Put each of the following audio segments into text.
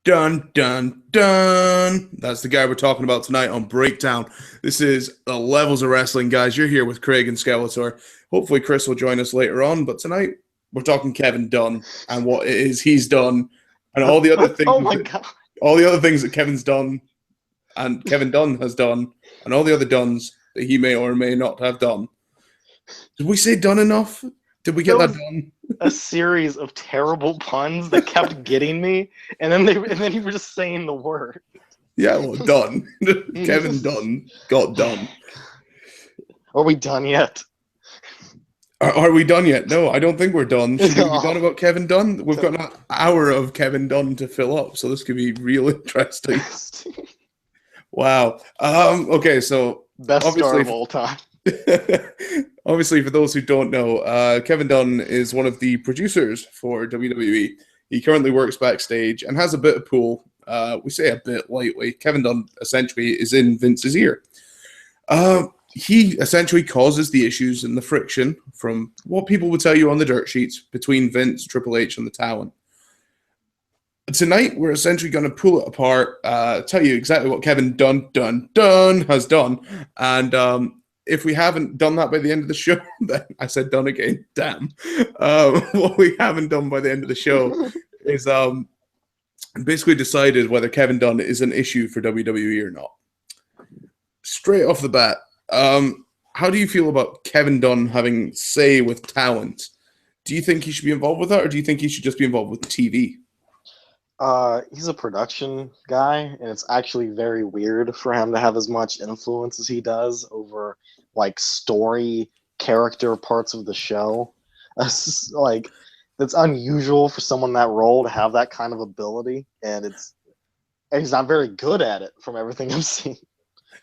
Dun dun dun. That's the guy we're talking about tonight on Breakdown. This is the Levels of Wrestling, guys. You're here with Craig and Skeletor. Hopefully, Chris will join us later on. But tonight, we're talking Kevin Dunn and what it is he's done, and all the other Oh things my that god. Kevin's done and Kevin Dunn has done, and all the other Dunns that he may or may not have done. Did we say done enough? Did we get There that was done? a series of terrible puns that kept getting me, and then you were just saying the word. Yeah, well, done. Kevin Dunn got done. Are we done yet? Are we done yet? No, I don't think we're done. Should we be done Oh, about Kevin Dunn? We've got an hour of Kevin Dunn to fill up, so this could be real interesting. Wow. Okay, so best start obviously, of all time. obviously, for those who don't know, Kevin Dunn is one of the producers for WWE. He currently works backstage and has a bit of pull. We say a bit lightly. Kevin Dunn essentially is in Vince's ear. He essentially causes the issues and the friction from what people would tell you on the dirt sheets between Vince, Triple H, and the talent. Tonight, we're essentially going to pull it apart, tell you exactly what Kevin Dunn has done, and if we haven't done that by the end of the show, then I said done again. Damn. What we haven't done by the end of the show is basically decided whether Kevin Dunn is an issue for WWE or not. Straight off the bat, how do you feel about Kevin Dunn having say with talent? Do you think he should be involved with that, or do you think he should just be involved with TV? He's a production guy, and it's actually very weird for him to have as much influence as he does over like story character parts of the show. Like that's unusual for someone in that role to have that kind of ability, and he's not very good at it from everything I've seen.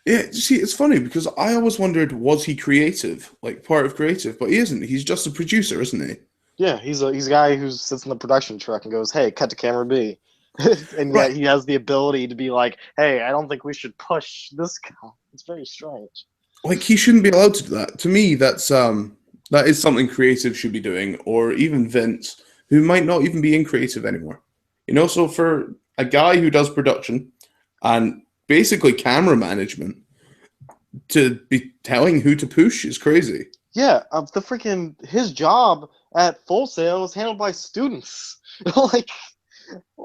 Yeah, see, it's funny because I always wondered, was he creative, like part of creative? But he isn't. He's just a producer, isn't he? Yeah, he's a guy who sits in the production truck and goes, "Hey, cut to camera B," and yet Right. he has the ability to be like, "Hey, I don't think we should push this guy." It's very strange. Like he shouldn't be allowed to do that. To me, that is something creative should be doing, or even Vince, who might not even be in creative anymore. So for a guy who does production and basically camera management to be telling who to push is crazy. Yeah, the freaking his job at Full Sail is handled by students, like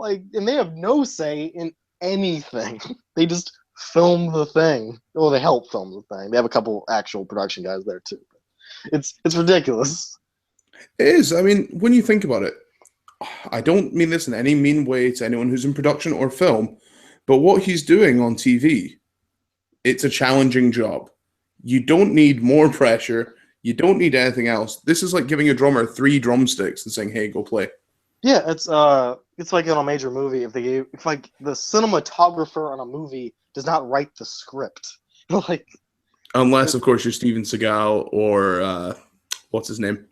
and they have no say in anything. They just film the thing. Well, they help film the thing. They have a couple actual production guys there too. It's ridiculous. It is. I mean, when you think about it, I don't mean this in any mean way to anyone who's in production or film, but what he's doing on TV, it's a challenging job. You don't need more pressure. You don't need anything else. This is like giving a drummer 3 drumsticks and saying, "Hey, go play." Yeah, it's like in a major movie if like the cinematographer on a movie does not write the script, like Unless, of course, you're Steven Seagal or what's his name?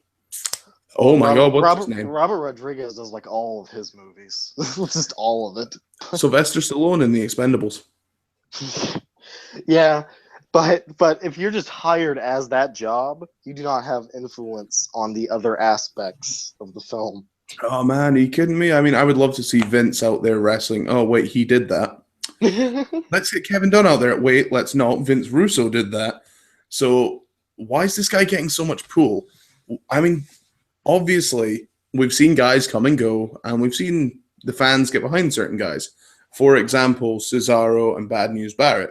well, Oh my God, what's his name? Robert Rodriguez does like all of his movies, just all of it. Sylvester Stallone in The Expendables. Yeah, but if you're just hired as that job, you do not have influence on the other aspects of the film. Oh man, are you kidding me? I mean, I would love to see Vince out there wrestling. Oh wait, he did that. Let's get Kevin Dunn out there. Wait, let's not. Vince Russo did that. So why is this guy getting so much pull? I mean, obviously, we've seen guys come and go, and we've seen the fans get behind certain guys. For example, Cesaro and Bad News Barrett.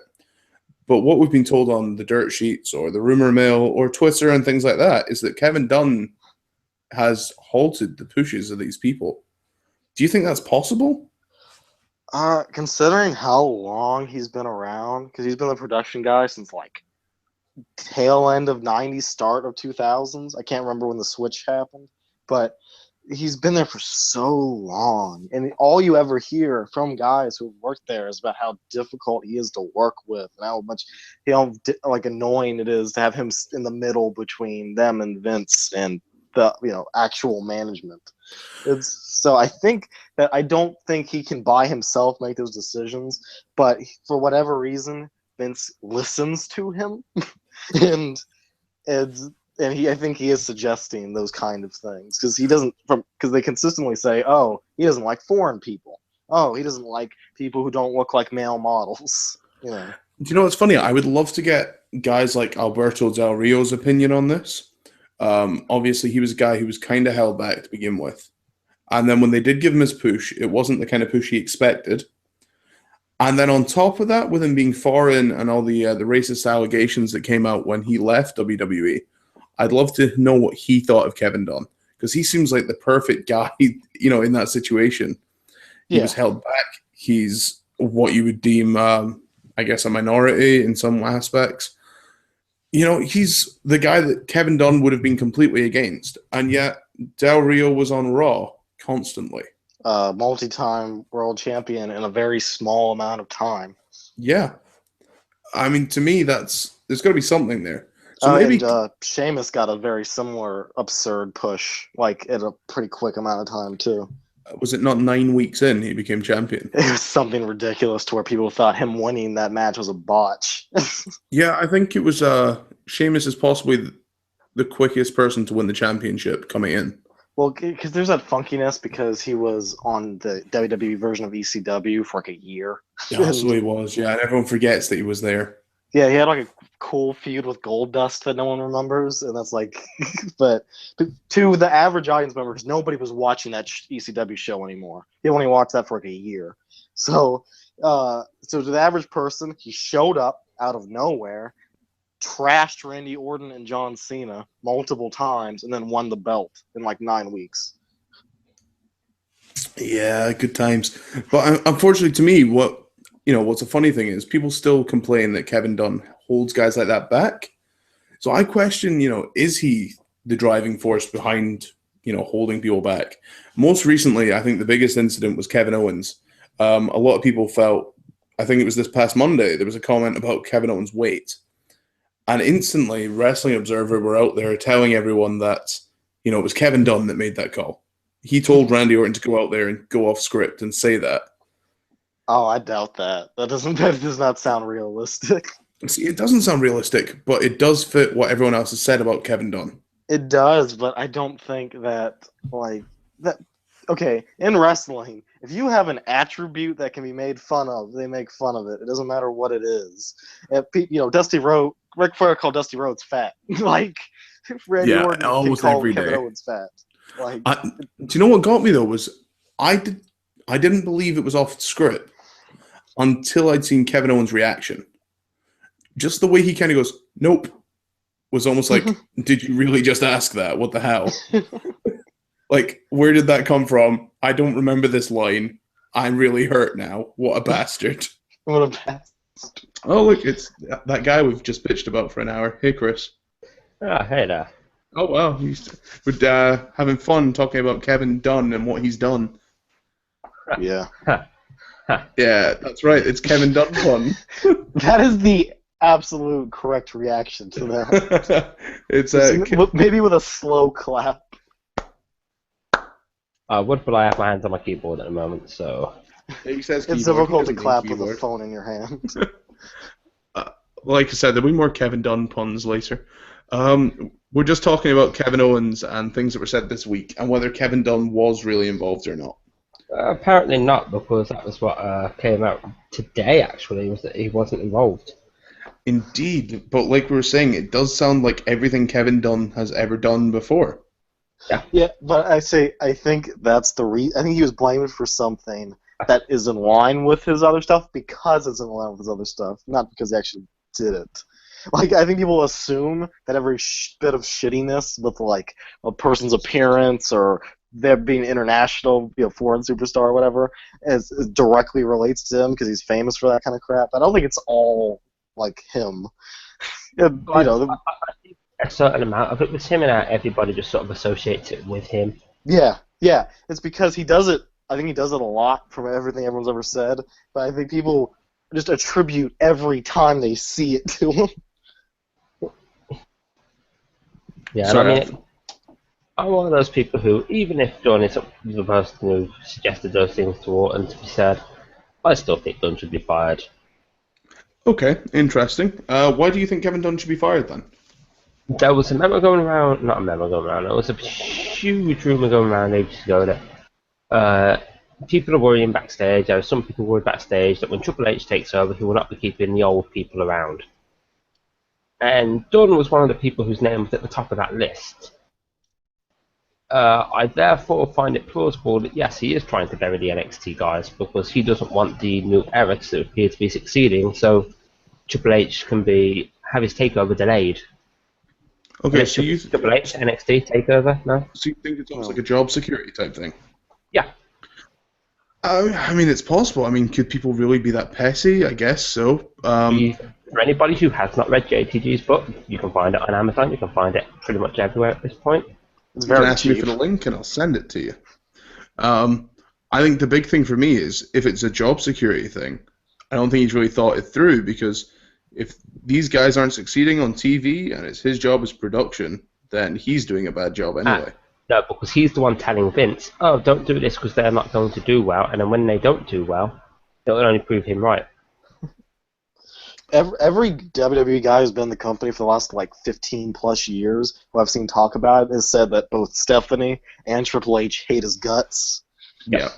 But what we've been told on the dirt sheets or the rumor mill or Twitter and things like that is that Kevin Dunn has halted the pushes of these people. Do you think that's possible? Considering how long he's been around, because he's been the production guy since like tail end of '90s, start of 2000s. I can't remember when the switch happened, but he's been there for so long, and all you ever hear from guys who've worked there is about how difficult he is to work with, and how much like annoying it is to have him in the middle between them and Vince and the actual management. I don't think he can by himself make those decisions, but for whatever reason, Vince listens to him, and and I think he is suggesting those kind of things because he doesn't because they consistently say, oh, he doesn't like foreign people, oh, he doesn't like people who don't look like male models. You know. Do you know what's funny? I would love to get guys like Alberto Del Rio's opinion on this. Obviously, he was a guy who was kind of held back to begin with. And then when they did give him his push, it wasn't the kind of push he expected. And then on top of that, with him being foreign and all the racist allegations that came out when he left WWE, I'd love to know what he thought of Kevin Dunn, because he seems like the perfect guy, in that situation. He Yeah. was held back. He's what you would deem, I guess, a minority in some aspects. He's the guy that Kevin Dunn would have been completely against, and yet Del Rio was on Raw constantly. Multi-time world champion in a very small amount of time. Yeah, I mean, to me, there's got to be something there. So maybe Sheamus got a very similar absurd push, like in a pretty quick amount of time too. Was it not 9 weeks in he became champion? It was something ridiculous to where people thought him winning that match was a botch. Yeah, I think it was. Sheamus is possibly the quickest person to win the championship coming in. Well, because there's that funkiness because he was on the WWE version of ECW for like a year. Yeah, so he was. Yeah, and everyone forgets that he was there. Yeah, he had like a cool feud with Goldust that no one remembers, and that's like, but to the average audience member, because nobody was watching that ECW show anymore. He only watched that for like a year. So to the average person, he showed up out of nowhere, trashed Randy Orton and John Cena multiple times, and then won the belt in like 9 weeks. Yeah, good times. But unfortunately, to me, what's a funny thing is people still complain that Kevin Dunn holds guys like that back. So I question, is he the driving force behind, holding people back? Most recently, I think the biggest incident was Kevin Owens. A lot of people felt, I think it was this past Monday, there was a comment about Kevin Owens' weight. And instantly, Wrestling Observer were out there telling everyone that, it was Kevin Dunn that made that call. He told Randy Orton to go out there and go off script and say that. Oh, I doubt that. That does not sound realistic. See, it doesn't sound realistic, but it does fit what everyone else has said about Kevin Dunn. It does, but I don't think that that. Okay, in wrestling, if you have an attribute that can be made fun of, they make fun of it. It doesn't matter what it is. Ric Flair called Dusty Rhodes fat. Like Randy Orton almost called every Kevin day. Owens fat. Like, do you know what got me though was I didn't believe it was off script until I'd seen Kevin Owens' reaction. Just the way he kind of goes, "Nope," was almost like, "Did you really just ask that? What the hell?" Like, where did that come from? I don't remember this line. I'm really hurt now. What a bastard. What a bastard. Oh, look, it's that guy we've just bitched about for an hour. Hey, Chris. Ah, hey there. Oh, wow. We're having fun talking about Kevin Dunn and what he's done. Yeah. Yeah, that's right. It's Kevin Dunn fun. That is the absolute correct reaction to that. It's maybe with a slow clap. I would, but I have my hands on my keyboard at the moment, so... He says it's difficult to clap with a phone in your hand. Like I said, there'll be more Kevin Dunn puns later. We're just talking about Kevin Owens and things that were said this week, and whether Kevin Dunn was really involved or not. Apparently not, because that was what came out today, actually, was that he wasn't involved. Indeed, but like we were saying, it does sound like everything Kevin Dunn has ever done before. Yeah, but I think that's the reason. I think he was blamed for something that is in line with his other stuff because it's in line with his other stuff, not because he actually did it. Like, I think people assume that every bit of shittiness with, like, a person's appearance or them being international, foreign superstar or whatever, is directly relates to him because he's famous for that kind of crap. I don't think it's all, like, him. I think a certain amount of it was him, and everybody just sort of associates it with him. Yeah. It's because he does it. I think he does it a lot from everything everyone's ever said, but I think people just attribute every time they see it to him. Yeah, and I mean, I'm one of those people who, even if Dunn is the person who suggested those things to Orton to be said, I still think Dunn should be fired. Okay, interesting. Why do you think Kevin Dunn should be fired then? There was a memo going around, not a memo going around, there was a huge rumour going around ages ago that people are worrying backstage. There are some people worried backstage that when Triple H takes over, he will not be keeping the old people around. And Dunn was one of the people whose name was at the top of that list. I therefore find it plausible that yes, he is trying to bury the NXT guys because he doesn't want the new era to appear to be succeeding, so Triple H can have his takeover delayed. Okay, so Triple H NXT takeover? No. So you think it's almost like a job security type thing? Yeah. I mean, it's possible. I mean, could people really be that pesky? I guess so. For anybody who has not read JTG's book, you can find it on Amazon. You can find it pretty much everywhere at this point. It's very cheap. You can ask me for the link, and I'll send it to you. I think the big thing for me is if it's a job security thing, I don't think he's really thought it through, because if these guys aren't succeeding on TV and it's his job as production, then he's doing a bad job anyway. No, because he's the one telling Vince, oh, don't do this because they're not going to do well, and then when they don't do well, it'll only prove him right. Every WWE guy who's been in the company for the last 15 plus years who I've seen talk about it has said that both Stephanie and Triple H hate his guts. Yeah.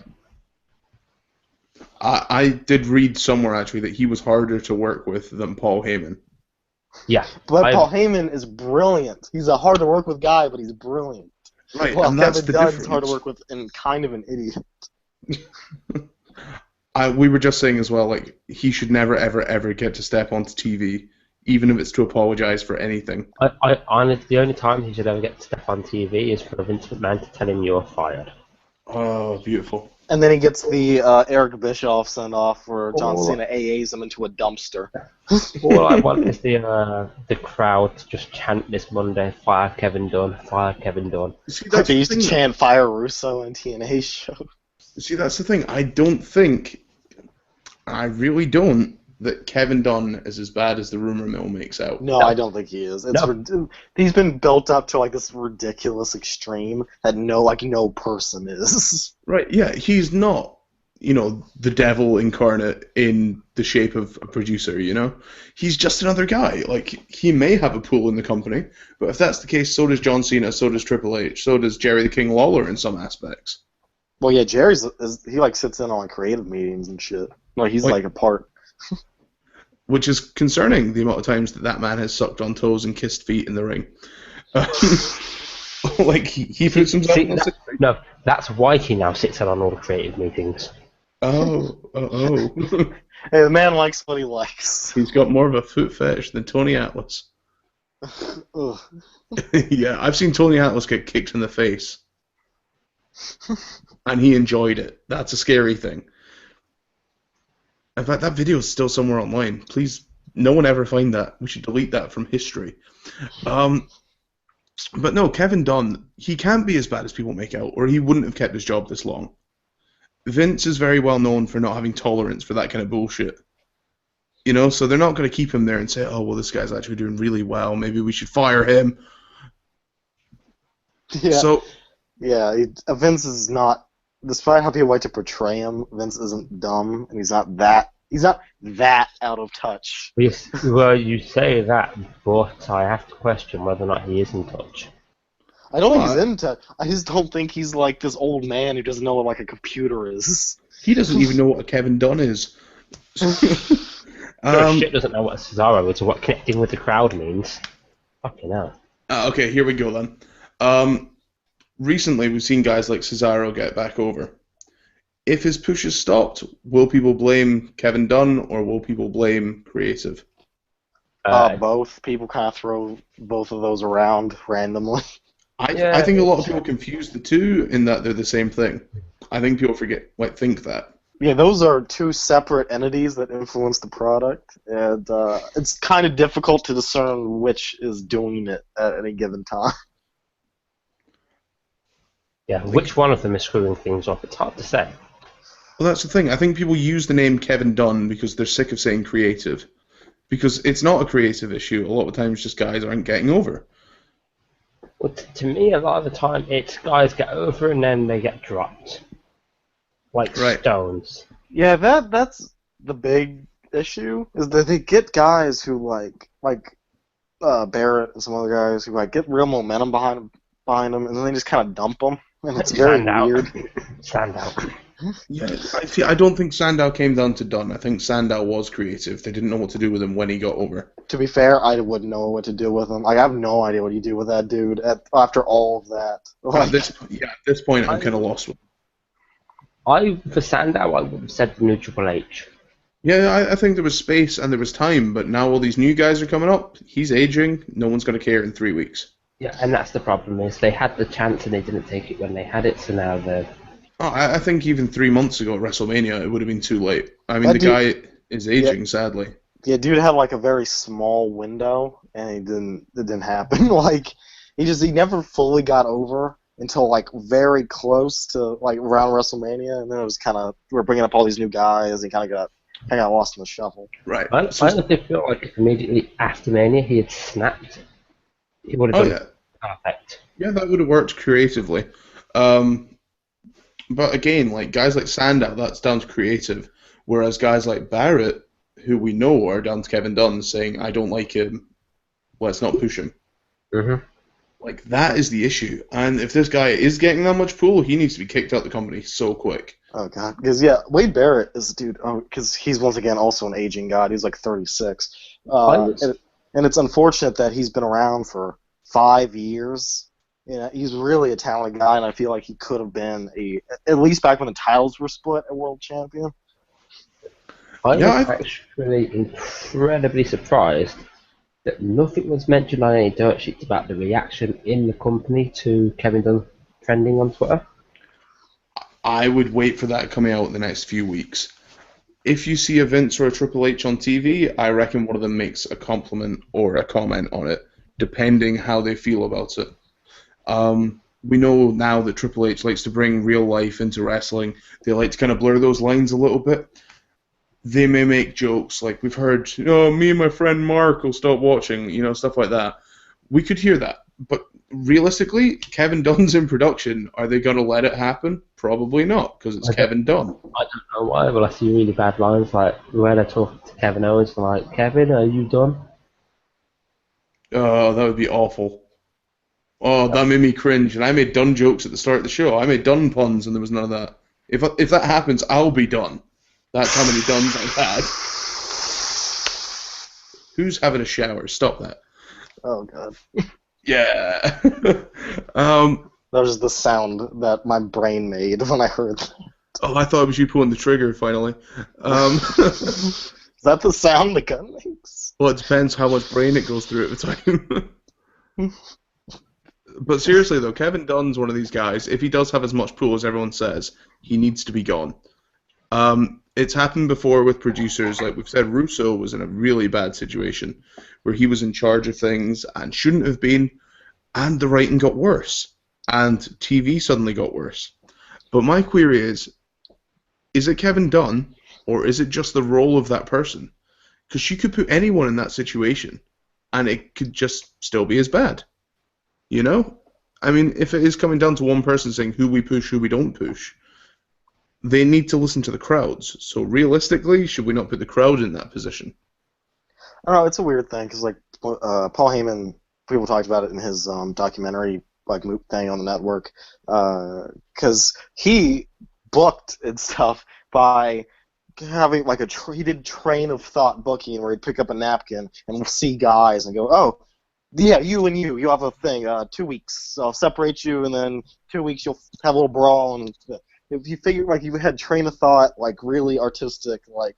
I did read somewhere actually that he was harder to work with than Paul Heyman. Yeah. But Paul Heyman is brilliant. He's a hard to work with guy, but he's brilliant. Right, well, and that's Kevin the Dunn's difference. hard to work with and kind of an idiot. We were just saying as well, he should never, ever, ever get to step onto TV, even if it's to apologize for anything. I honestly, the only time he should ever get to step on TV is for Vince McMahon to tell him you're fired. Oh, beautiful. And then he gets the Eric Bischoff send-off where John Cena AAs him into a dumpster. All I want is the crowd to just chant this Monday, fire Kevin Dunn, fire Kevin Dunn. See, they used to chant fire Russo in TNA shows. See, that's the thing. I really don't, that Kevin Dunn is as bad as the rumor mill makes out. No, I don't think he is. He's been built up to this ridiculous extreme that no person is. Right, yeah, he's not, the devil incarnate in the shape of a producer, He's just another guy. He may have a pool in the company, but if that's the case, so does John Cena, so does Triple H, so does Jerry the King Lawler in some aspects. Well, yeah, Jerry's he sits in on creative meetings and shit. He's a part. Which is concerning, the amount of times that man has sucked on toes and kissed feet in the ring. He puts himself. No, that's why he now sits in on all the creative meetings. Oh. Hey, the man likes what he likes. He's got more of a foot fetish than Tony Atlas. Yeah, I've seen Tony Atlas get kicked in the face. And he enjoyed it. That's a scary thing. In fact, that video is still somewhere online. Please, no one ever find that. We should delete that from history. But no, Kevin Dunn, he can't be as bad as people make out, or he wouldn't have kept his job this long. Vince is very well known for not having tolerance for that kind of bullshit. So they're not going to keep him there and say, oh, well, this guy's actually doing really well. Maybe we should fire him. Yeah. Vince is not, despite how people like to portray him, Vince isn't dumb, and he's not that out of touch. Well, you say that, but I have to question whether or not he is in touch. I don't think he's in touch. I just don't think he's this old man who doesn't know what a computer is. He doesn't even know what a Kevin Dunn is. Shit doesn't know what a Cesaro is or what connecting with the crowd means. Fucking hell. Okay, here we go then. Recently, we've seen guys like Cesaro get back over. If his push is stopped, will people blame Kevin Dunn or will people blame creative? Both. People kind of throw both of those around randomly. I think a lot of people confuse the two in that they're the same thing. I think people think that. Yeah, those are two separate entities that influence the product, and it's kind of difficult to discern which is doing it at any given time. Yeah, which one of them is screwing things up? It's hard to say. Well, that's the thing. I think people use the name Kevin Dunn because they're sick of saying creative. Because it's not a creative issue. A lot of times just guys aren't getting over. Well, to me, a lot of the time, it's guys get over and then they get dropped. Stones. Yeah, that's the big issue, is that they get guys who, Barrett and some other guys who, get real momentum behind them, and then they just kind of dump them. And it's very weird. Stand out. Yeah, I don't think Sandow came down to Dunn. I think Sandow was creative. They didn't know what to do with him when he got over. To be fair, I wouldn't know what to do with him. Like, I have no idea what you do with that dude after all of that. Like, At this point, I'm kind of lost with him. For Sandow, I would have said the new Triple H. Yeah, I think there was space and there was time, but now all these new guys are coming up. He's aging. No one's going to care in 3 weeks. Yeah, and that's the problem is they had the chance and they didn't take it when they had it, so now they're... Oh, I think even 3 months ago at WrestleMania, it would have been too late. I mean, the guy is aging, sadly. Yeah, dude had like a very small window, and it didn't happen. Like, he never fully got over until like very close to like around WrestleMania, and then it was kind of we were bringing up all these new guys, and kind of got lost in the shuffle. Right. I honestly feel like immediately after Mania he had snapped. He would have done perfect. Yeah, that would have worked creatively. But again, like guys like Sandow, that's down to creative, whereas guys like Barrett, who we know are down to Kevin Dunn saying, "I don't like him, let's not push him." Mm-hmm. Like that is the issue, and if this guy is getting that much pull, he needs to be kicked out of the company so quick. Oh god, because Wade Barrett is a dude. Because he's once again also an aging god. He's like 36, and it's unfortunate that he's been around for 5 years. He's really a talented guy, and I feel like he could have been at least back when the titles were split, a world champion. I was actually incredibly surprised that nothing was mentioned on any dirt sheets about the reaction in the company to Kevin Dunn trending on Twitter. I would wait for that coming out in the next few weeks. If you see a Vince or a Triple H on TV, I reckon one of them makes a compliment or a comment on it, depending how they feel about it. We know now that Triple H likes to bring real life into wrestling. They like to kind of blur those lines a little bit. They may make jokes like we've heard, me and my friend Mark will stop watching, stuff like that. We could hear that. But realistically, Kevin Dunn's in production. Are they going to let it happen? Probably not, because it's Kevin Dunn. I don't know why, but I see really bad lines like when I talk to Kevin Owens, like, Kevin, are you done? Oh, that would be awful. Oh, that made me cringe. And I made Dunn jokes at the start of the show. I made Dunn puns, and there was none of that. If that happens, I'll be done. That's how many Dunns I've had. Who's having a shower? Stop that. Oh, God. Yeah. That was the sound that my brain made when I heard that. Oh, I thought it was you pulling the trigger, finally. Is that the sound the gun makes? Well, it depends how much brain it goes through at the time. But seriously, though, Kevin Dunn's one of these guys. If he does have as much pull as everyone says, he needs to be gone. It's happened before with producers. Like we've said, Russo was in a really bad situation where he was in charge of things and shouldn't have been, and the writing got worse, and TV suddenly got worse. But my query is it Kevin Dunn, or is it just the role of that person? Because you could put anyone in that situation, and it could just still be as bad. I mean, if it is coming down to one person saying who we push, who we don't push, they need to listen to the crowds. So realistically, should we not put the crowd in that position? I don't know. It's a weird thing because, like, Paul Heyman, people talked about it in his documentary, like, thing on the network, because he booked and stuff by having like he did train of thought booking where he'd pick up a napkin and see guys and go, oh. Yeah, you have a thing. 2 weeks, I'll separate you, and then 2 weeks you'll have a little brawl. And if you figure like you had train of thought, like really artistic, like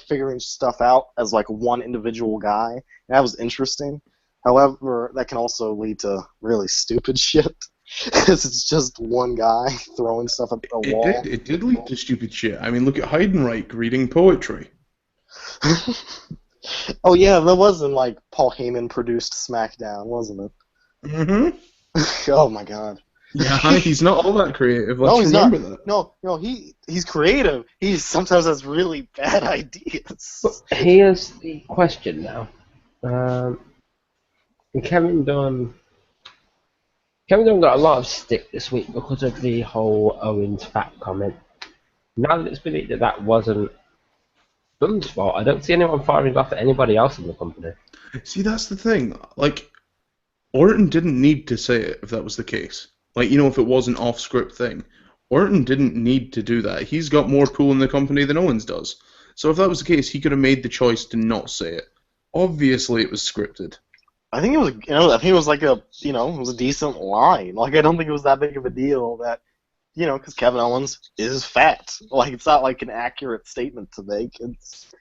figuring stuff out as like one individual guy, that was interesting. However, that can also lead to really stupid shit because it's just one guy throwing stuff at a wall. It did lead to stupid shit. I mean, look at Heidenreich reading poetry. Oh yeah, that wasn't like Paul Heyman produced SmackDown, wasn't it? Mm-hmm. Oh my god. Yeah, he's not all that creative. No, he's not. That. No, he's creative. He sometimes has really bad ideas. But here's the question now. Kevin Dunn got a lot of stick this week because of the whole Owens fat comment. Now that it's been that wasn't Dunn's fault, I don't see anyone firing off at anybody else in the company. See, that's the thing. Like, Orton didn't need to say it if that was the case. Like, if it was an off-script thing. Orton didn't need to do that. He's got more pull in the company than Owens does. So if that was the case, he could have made the choice to not say it. Obviously, it was scripted. I think it was, I think it was like a, it was a decent line. Like, I don't think it was that big of a deal that, because Kevin Owens is fat. Like, it's not like an accurate statement to make. And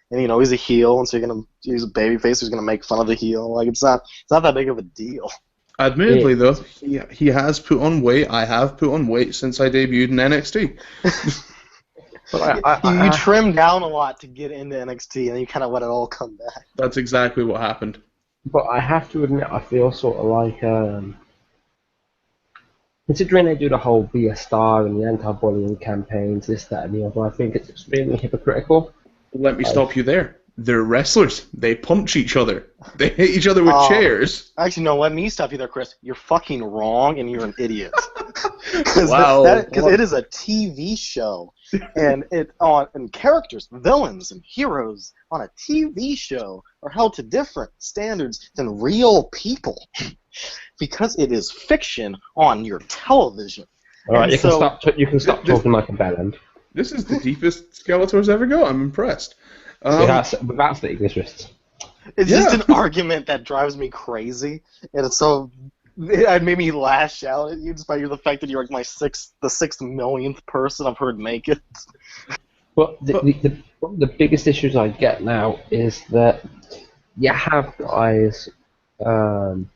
he's a heel, and so he's a babyface who's gonna make fun of the heel. Like, it's not that big of a deal. Admittedly, though, he has put on weight. I have put on weight since I debuted in NXT. But you trimmed down a lot to get into NXT, and then you kind of let it all come back. That's exactly what happened. But I have to admit, I feel sort of like, considering they do the whole Be a Star and the anti-bullying campaigns, this, that, and the other, I think it's extremely hypocritical. Let me stop you there. They're wrestlers. They punch each other. They hit each other with chairs. Actually, no, let me stop you there, Chris. You're fucking wrong, and you're an idiot. Wow. Because it is a TV show, and and characters, villains, and heroes on a TV show are held to different standards than real people, because it is fiction on your television. All right, you can stop talking like a bellend. This is the deepest Skeletor's ever go. I'm impressed. Without the English wrists. It's just an argument that drives me crazy, and it made me lash out at you just by the fact that you're like the 6 millionth person I've heard make it. But one of the biggest issues I get now is that you have guys. I'm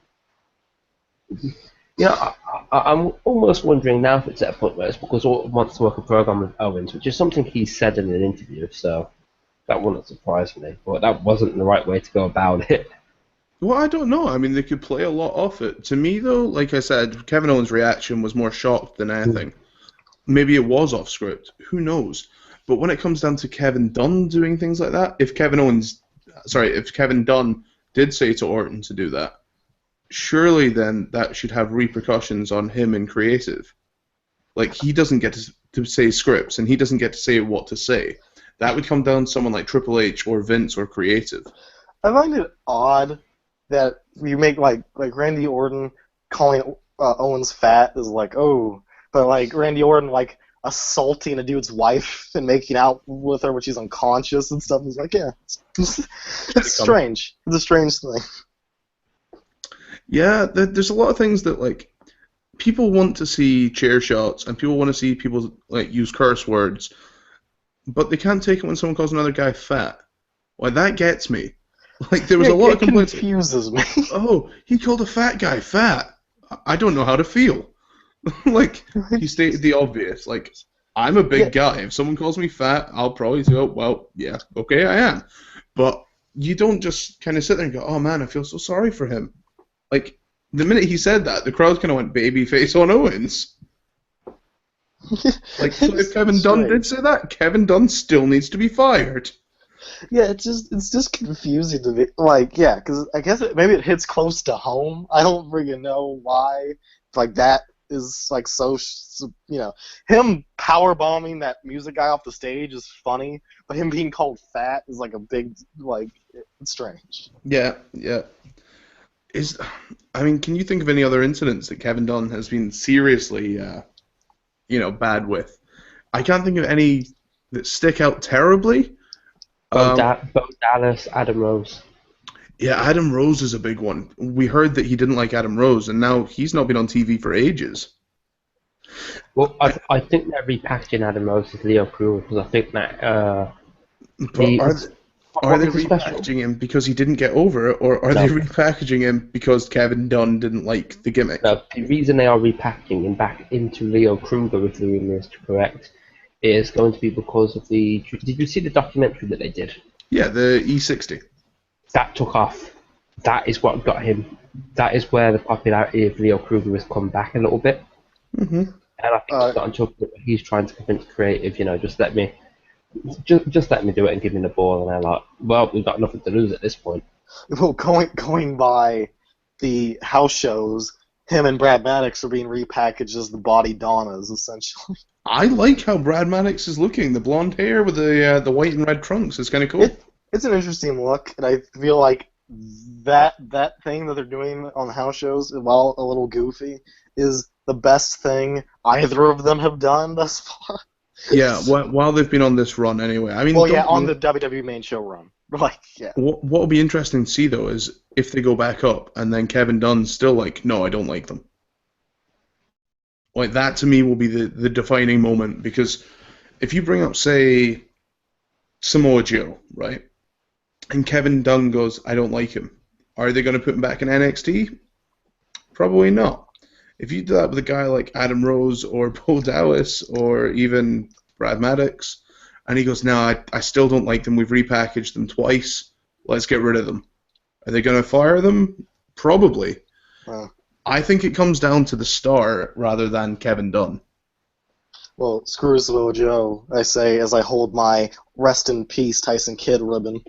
almost wondering now if it's at a point where it's because Orton wants to work a program with Owens, which is something he said in an interview, so that wouldn't surprise me. But that wasn't the right way to go about it. Well, I don't know. I mean, they could play a lot off it. To me, though, like I said, Kevin Owens' reaction was more shocked than anything. Maybe it was off script. Who knows? But when it comes down to Kevin Dunn doing things like that, if Kevin Dunn did say to Orton to do that, surely then that should have repercussions on him in creative. Like, he doesn't get to say scripts, and he doesn't get to say what to say. That would come down to someone like Triple H or Vince or creative. I find it odd that you make like Randy Orton calling Owens fat is like, oh, but like Randy Orton like assaulting a dude's wife and making out with her when she's unconscious and stuff. He's like, yeah, it's strange. It's a strange thing. Yeah, there's a lot of things that like people want to see chair shots and people want to see people like use curse words, but they can't take it when someone calls another guy fat. Well, that gets me. Like, there was a lot of complaints. It confuses me. Oh, he called a fat guy fat. I don't know how to feel. Like, he stated the obvious. Like, I'm a big guy. If someone calls me fat, I'll probably say, oh, well, yeah, okay, I am. But you don't just kind of sit there and go, oh, man, I feel so sorry for him. Like, the minute he said that, the crowd kind of went babyface on Owens. Like, so if Kevin Dunn did say that, Kevin Dunn still needs to be fired. Yeah, it's just confusing to me. Like, yeah, because I guess maybe it hits close to home. I don't really know why. Like, that is like so, him power bombing that music guy off the stage is funny, but him being called fat is like a big it's strange. Yeah. Can you think of any other incidents that Kevin Dunn has been seriously, bad with? I can't think of any that stick out terribly. Bo Dallas, Adam Rose. Yeah, Adam Rose is a big one. We heard that he didn't like Adam Rose, and now he's not been on TV for ages. Well, I think they're repackaging Adam Rose as Leo Kruger because I think that. Are they repackaging him because he didn't get over it, or are they repackaging him because Kevin Dunn didn't like the gimmick? No, the reason they are repackaging him back into Leo Kruger, if the rumor is correct, is going to be because of the... Did you see the documentary that they did? Yeah, the E60. That took off. That is what got him. That is where the popularity of Leo Kruger has come back a little bit. Mm-hmm. And I think it's gotten to a point where he's trying to convince creative, just let me do it and give me the ball. And they're like, well, we've got nothing to lose at this point. Well, going by the house shows, him and Brad Maddox are being repackaged as the Body Donnas, essentially. I like how Brad Maddox is looking. The blonde hair with the white and red trunks is kind of cool. It's an interesting look, and I feel like that thing that they're doing on the house shows, while a little goofy, is the best thing either of them have done thus far. Yeah, while they've been on this run anyway. I mean, Well, yeah, on the WWE main show run. Like, yeah. what will be interesting to see, though, is if they go back up and then Kevin Dunn's still like, no, I don't like them. Like, that to me will be the defining moment, because if you bring up, say, Samoa Joe, right, and Kevin Dunn goes, I don't like him, are they going to put him back in NXT? Probably not. If you do that with a guy like Adam Rose or Bo Dallas or even Brad Maddox, and he goes, no, I still don't like them, we've repackaged them twice, let's get rid of them. Are they going to fire them? Probably. I think it comes down to the star rather than Kevin Dunn. Well, screw Samoa Joe, I say, as I hold my rest in peace Tyson Kidd ribbon.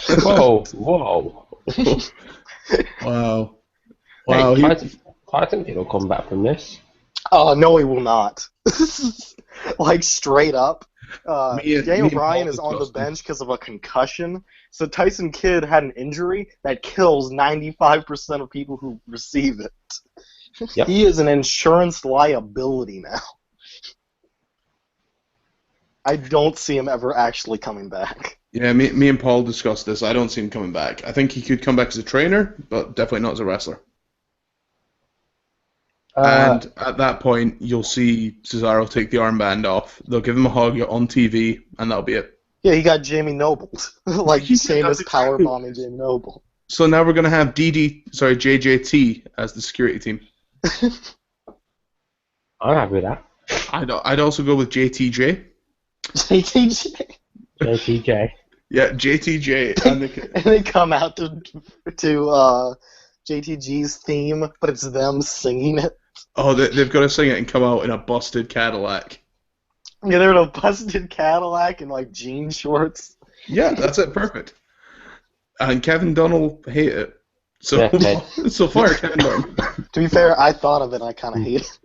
Whoa. Wow. Wow. Wow. Tyson Kidd will come back from this. Oh, no, he will not. Like, straight up. Daniel Bryan is on the bench because of a concussion. So Tyson Kidd had an injury that kills 95% of people who receive it. Yep. He is an insurance liability now. I don't see him ever actually coming back. Yeah, me and Paul discussed this. I don't see him coming back. I think he could come back as a trainer, but definitely not as a wrestler. And at that point, you'll see Cesaro take the armband off. They'll give him a hug on TV, and that'll be it. Yeah, he got Jamie Noble. Like, Sheamus powerbombing Jamie Noble. So now we're going to have JJT as the security team. I'm happy with that. I'd also go with JTJ. JTJ? JTJ. Yeah, JTJ. And they come out to JTG's theme, but it's them singing it. Oh, they've got to sing it and come out in a busted Cadillac. Yeah, they're in a busted Cadillac and, like, jean shorts. Yeah, that's it. Perfect. And Kevin Dunn will hate it. So, Yeah, so far, Kevin Dunn. To be fair, I thought of it and I kind of hate it.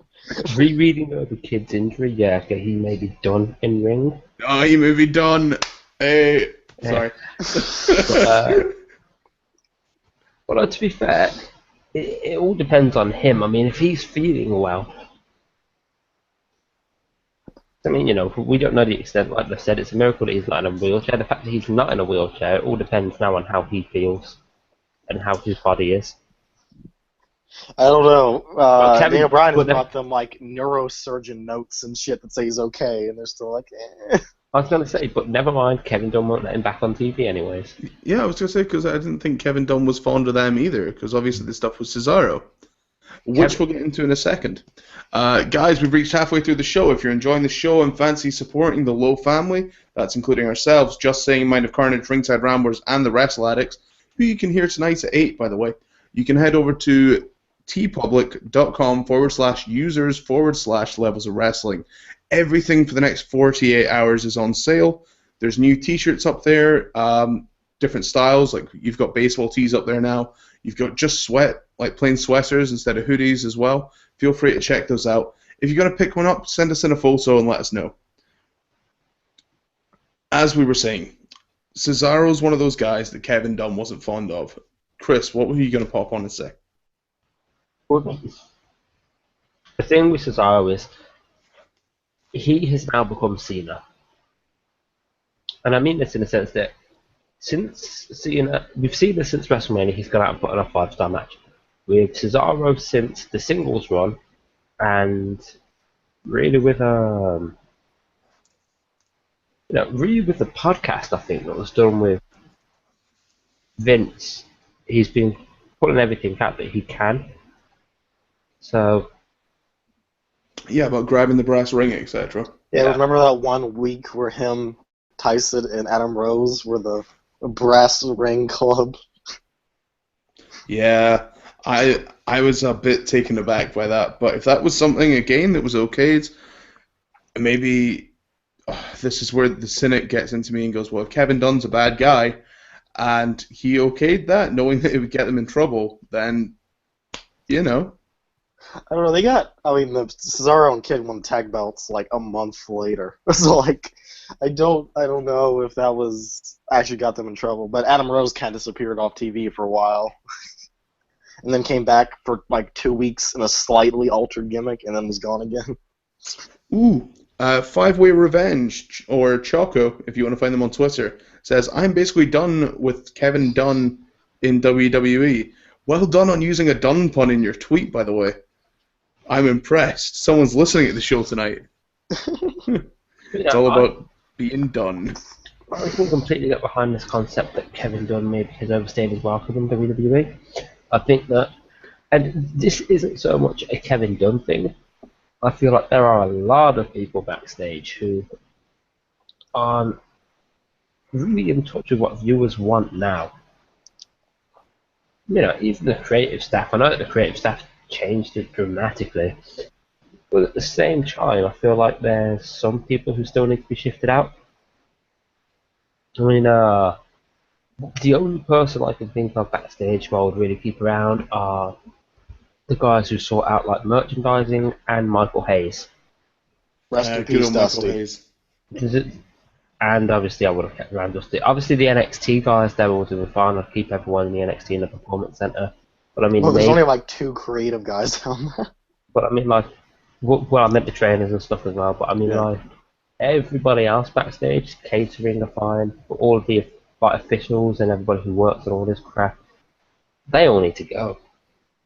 Rereading the kid's injury, yeah, okay, he may be done in ring. Oh, he may be done. Hey, sorry. But to be fair, it all depends on him. I mean, if he's feeling well, I mean, you know, we don't know the extent. Like I said, it's a miracle that he's not in a wheelchair. The fact that he's not in a wheelchair, it all depends now on how he feels and how his body is. I don't know. Daniel Bryan has then- brought them, like, neurosurgeon notes and shit that say he's okay, and they're still like, eh. I was going to say, but never mind, Kevin Dunn won't let him back on TV anyways. Yeah, I was going to say, because I didn't think Kevin Dunn was fond of them either, because obviously the stuff was Cesaro, which we'll get into in a second. Guys, we've reached halfway through the show. If you're enjoying the show and fancy supporting the Low family, that's including ourselves, Just Saying, Mind of Carnage, Ringside Ramblers, and the Wrestle Addicts, who you can hear tonight at 8, by the way, you can head over to tpublic.com/users/levels of wrestling. Everything for the next 48 hours is on sale. There's new t-shirts up there, different styles, like you've got baseball tees up there now. You've got just sweat, like plain sweaters instead of hoodies as well. Feel free to check those out. If you're going to pick one up, send us in a photo and let us know. As we were saying, Cesaro's one of those guys that Kevin Dunn wasn't fond of. Chris, what were you going to pop on and say? Well, the thing with Cesaro is, he has now become Cena. And I mean this in the sense that since Cena, we've seen this since WrestleMania, he's gone out and put on a 5-star match. With Cesaro since the singles run, and really with really with the podcast, I think, that was done with Vince, he's been putting everything out that he can. So yeah, about grabbing the brass ring, etc. Yeah, remember that one week where him, Tyson, and Adam Rose were the brass ring club? Yeah, I was a bit taken aback by that, but if that was something, again, that was okayed, maybe this is where the cynic gets into me and goes, well, if Kevin Dunn's a bad guy, and he okayed that, knowing that it would get them in trouble, then, you know. I don't know, the Cesaro and Kidd won tag belts, like, a month later. So, like, I don't know if that was actually got them in trouble, but Adam Rose kind of disappeared off TV for a while. and then came back for like 2 weeks in a slightly altered gimmick, and then was gone again. Ooh, Five-Way Revenge, or Choco, if you want to find them on Twitter, says, I'm basically done with Kevin Dunn in WWE. Well done on using a Dunn pun in your tweet, by the way. I'm impressed. Someone's listening to the show tonight. It's all about being done. I can completely get behind this concept that Kevin Dunn maybe has overstayed his welcome in WWE. I think that, and this isn't so much a Kevin Dunn thing. I feel like there are a lot of people backstage who aren't really in touch with what viewers want now. You know, even the creative staff. I know that the creative staff changed it dramatically, but at the same time, I feel like there's some people who still need to be shifted out. I mean, the only person I can think of backstage who I would really keep around are the guys who sort out like merchandising and Michael Hayes. Rest in Good peace, old Michael Dusty. Hayes. And obviously, I would have kept around Dusty. Obviously, the NXT guys, they're all doing fine. I'd keep everyone in the NXT in the Performance Center. But I mean, Well, there's only like 2 creative guys down there. But I mean, like, well, I meant the trainers and stuff as well. But I mean, Yeah. like, everybody else backstage, catering are fine. But all of the like officials and everybody who works on all this crap, they all need to go.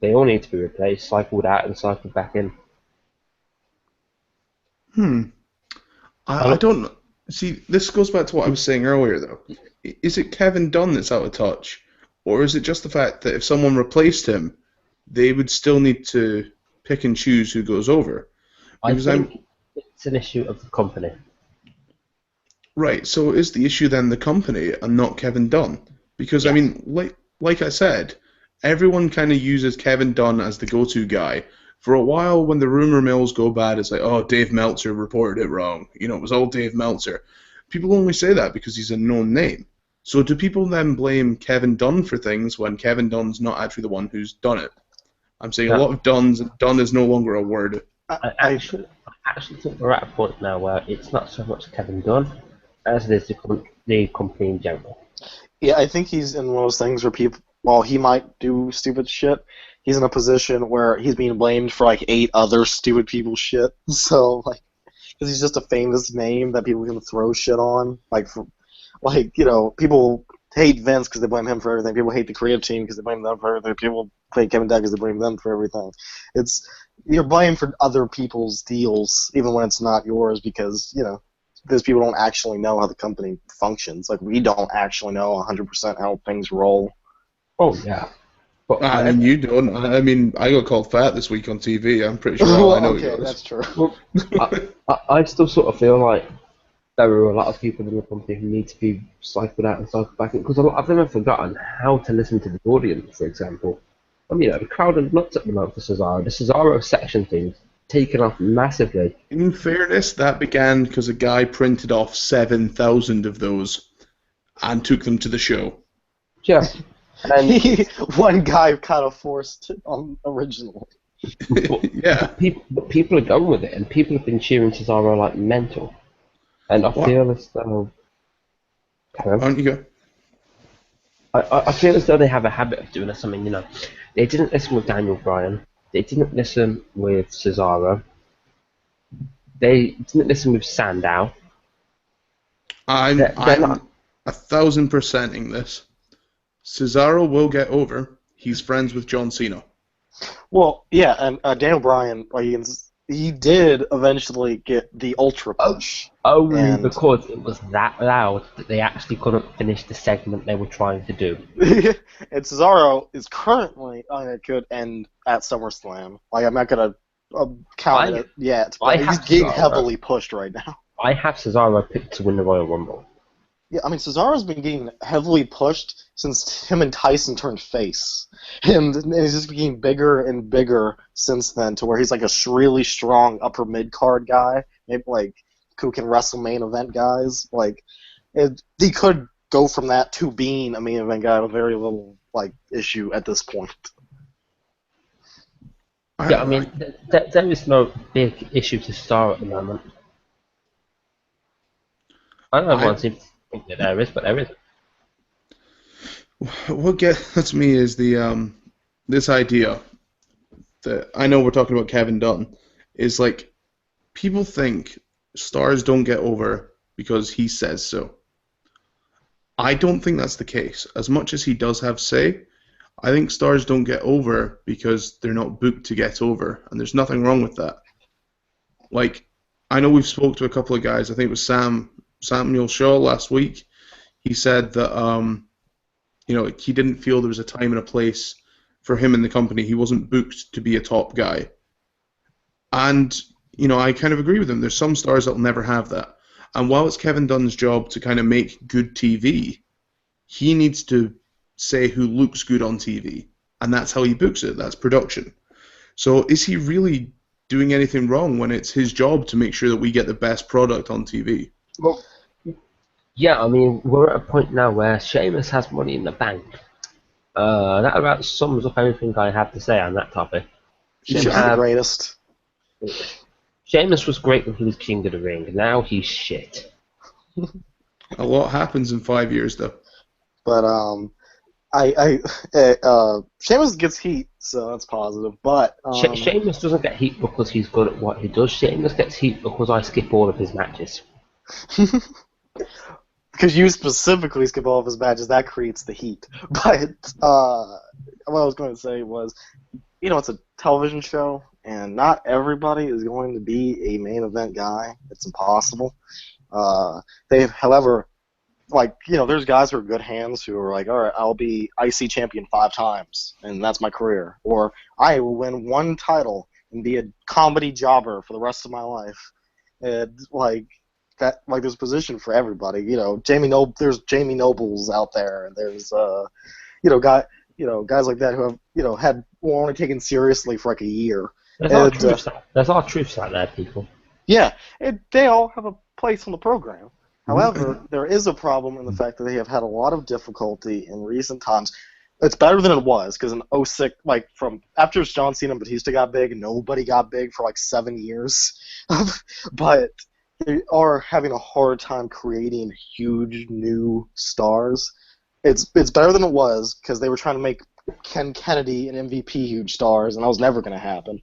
They all need to be replaced, cycled out and cycled back in. I don't see. This goes back to what I was saying earlier, though. Is it Kevin Dunn that's out of touch, or is it just the fact that if someone replaced him, they would still need to pick and choose who goes over? Because I think it's an issue of the company. Right. So is the issue then the company and not Kevin Dunn? Because I mean, like I said, everyone kind of uses Kevin Dunn as the go-to guy. For a while, when the rumor mills go bad, it's like, oh, Dave Meltzer reported it wrong. You know, it was all Dave Meltzer. People only say that because he's a known name. So do people then blame Kevin Dunn for things when Kevin Dunn's not actually the one who's done it? I'm saying a lot of Dunn is no longer a word. I actually think we're at a point now where it's not so much Kevin Dunn as it is the company in general. Yeah, I think he's in one of those things where people, while he might do stupid shit, he's in a position where he's being blamed for like 8 other stupid people's shit. So, like, because he's just a famous name that people can throw shit on. People hate Vince because they blame him for everything. People hate the creative team because they blame them for everything. People hate Kevin Dunn because they blame them for everything. You're blamed for other people's deals, even when it's not yours, because, those people don't actually know how the company functions. Like, we don't actually know 100% how things roll. Oh, yeah. But, I mean, you don't. I mean, I got called fat this week on TV. I'm pretty sure I know okay, it goes. that's true. Well, I still sort of feel like there are a lot of people in the company who need to be cycled out and cycled back in, because a lot of them have forgotten how to listen to the audience, for example. I mean, the crowd are nuts at the moment for Cesaro. The Cesaro section thing's taken off massively. In fairness, that began because a guy printed off 7,000 of those and took them to the show. Yeah. And One guy kind of forced it on originally. Yeah. people are going with it, and people have been cheering Cesaro like mental. And I feel as though... On you go. I feel as though they have a habit of doing something, They didn't listen with Daniel Bryan. They didn't listen with Cesaro. They didn't listen with Sandow. I'm 1,000%ing this. Cesaro will get over. He's friends with John Cena. Well, yeah, and Daniel Bryan, he did eventually get the Ultra push. Only because it was that loud that they actually couldn't finish the segment they were trying to do. And Cesaro is currently on a good end at SummerSlam. Like, I'm not going to count it yet, but he's getting heavily pushed right now. I have Cesaro picked to win the Royal Rumble. Yeah, I mean, Cesaro's been getting heavily pushed since him and Tyson turned face. And he's just getting bigger and bigger since then, to where he's like a really strong upper mid-card guy, maybe like who can wrestle main event guys. He could go from that to being a main event guy with very little issue at this point. Yeah, I mean, there is no big issue to Cesaro at the moment. I don't know if everyone seems to think that there is, but there isn't. What gets me is the this idea that I know we're talking about Kevin Dunn is like people think stars don't get over because he says so. I don't think that's the case. As much as he does have say, I think stars don't get over because they're not booked to get over, and there's nothing wrong with that. Like, I know we've spoke to a couple of guys. I think it was Samuel Shaw last week. He said that he didn't feel there was a time and a place for him in the company. He wasn't booked to be a top guy, and I kind of agree with him. There's some stars that'll never have that, and while it's Kevin Dunn's job to kind of make good TV, he needs to say who looks good on TV, and that's how he books it. That's production. So is he really doing anything wrong when it's his job to make sure that we get the best product on TV? Well, yeah, I mean, we're at a point now where Sheamus has money in the bank. That about sums up everything I have to say on that topic. Sheamus is the greatest. Sheamus was great when he was King of the Ring. Now he's shit. A lot happens in 5 years, though. But Sheamus gets heat, so that's positive. But Sheamus doesn't get heat because he's good at what he does. Sheamus gets heat because I skip all of his matches. Because you specifically skip all of his matches, that creates the heat. But what I was going to say was, it's a television show, and not everybody is going to be a main event guy. It's impossible. However, there's guys who are good hands who are like, all right, I'll be IC champion 5 times, and that's my career. Or I will win 1 title and be a comedy jobber for the rest of my life. And there's a position for everybody. There's Jamie Nobles out there, and there's guys like that who have were only taken seriously for like a year. There's all truths out there, people. Yeah, they all have a place on the program. However, there is a problem in the fact that they have had a lot of difficulty in recent times. It's better than it was, because in 06, from after John Cena and Batista got big, nobody got big for 7 years. But they are having a hard time creating huge new stars. It's better than it was, because they were trying to make Ken Kennedy and MVP huge stars, and that was never going to happen.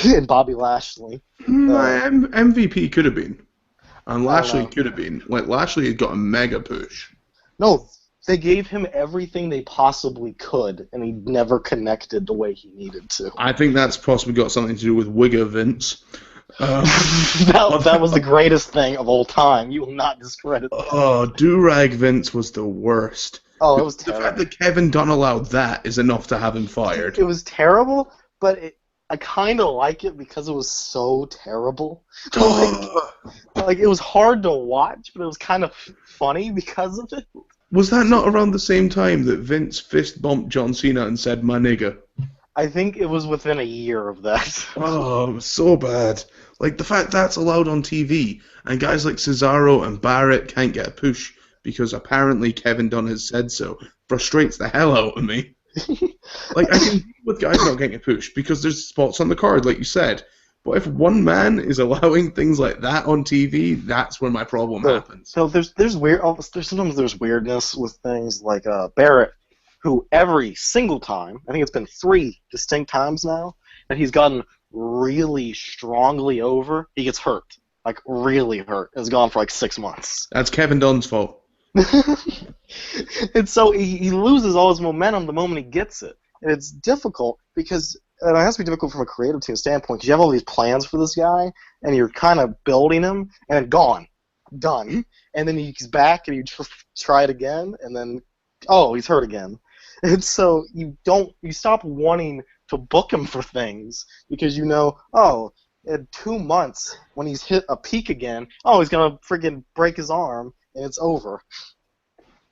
And Bobby Lashley. MVP could have been. And Lashley could have been. Lashley had got a mega push. No, they gave him everything they possibly could, and he never connected the way he needed to. I think that's possibly got something to do with Wigger Vince. That was the greatest thing of all time. You will not discredit that. Oh, Do-Rag Vince was the worst. Oh, it was terrible. The fact that Kevin Dunn allowed that is enough to have him fired. It was terrible, but I kind of like it because it was so terrible. It was hard to watch, but it was kind of funny because of it. Was that not around the same time that Vince fist bumped John Cena and said, "My nigga"? I think it was within a year of that. Oh, it was so bad. The fact that's allowed on TV, and guys like Cesaro and Barrett can't get a push because apparently Kevin Dunn has said so, frustrates the hell out of me. I can deal with guys not getting a push because there's spots on the card, like you said. But if one man is allowing things like that on TV, that's where my problem happens. So there's sometimes there's weirdness with things like Barrett, who every single time, I think it's been 3 distinct times now, that he's gotten really strongly over, he gets hurt. Really hurt. It's gone for 6 months. That's Kevin Dunn's fault. And so he loses all his momentum the moment he gets it. And it's difficult because, and it has to be difficult from a creative team standpoint, because you have all these plans for this guy, and you're kind of building him, and then gone. Done. And then he's back, and you try it again, and then, he's hurt again. And so you stop wanting to book him for things, because in 2 months, when he's hit a peak again, he's going to friggin' break his arm, and it's over.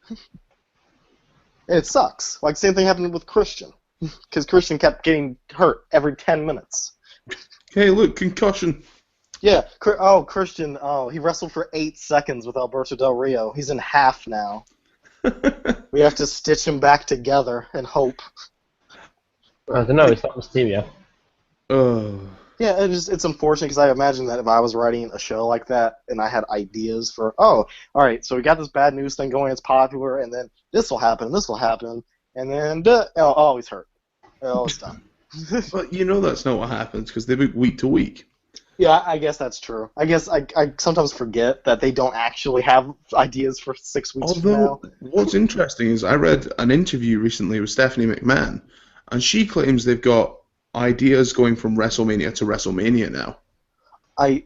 And it sucks. Same thing happened with Christian, because Christian kept getting hurt every 10 minutes. Hey, look, concussion. Yeah. Christian. He wrestled for 8 seconds with Alberto Del Rio. He's in half now. We have to stitch him back together and hope. I don't know. It's not Mysterio. Yeah, it's unfortunate because I imagine that if I was writing a show like that and I had ideas for, all right, so we got this bad news thing going, it's popular, and then this will happen, and then, he's hurt. Oh, it's done. But you know that's not what happens because they book week to week. Yeah, I guess that's true. I guess I sometimes forget that they don't actually have ideas for 6 weeks from Although, now. what's interesting is I read an interview recently with Stephanie McMahon, and she claims they've got ideas going from WrestleMania to WrestleMania now. I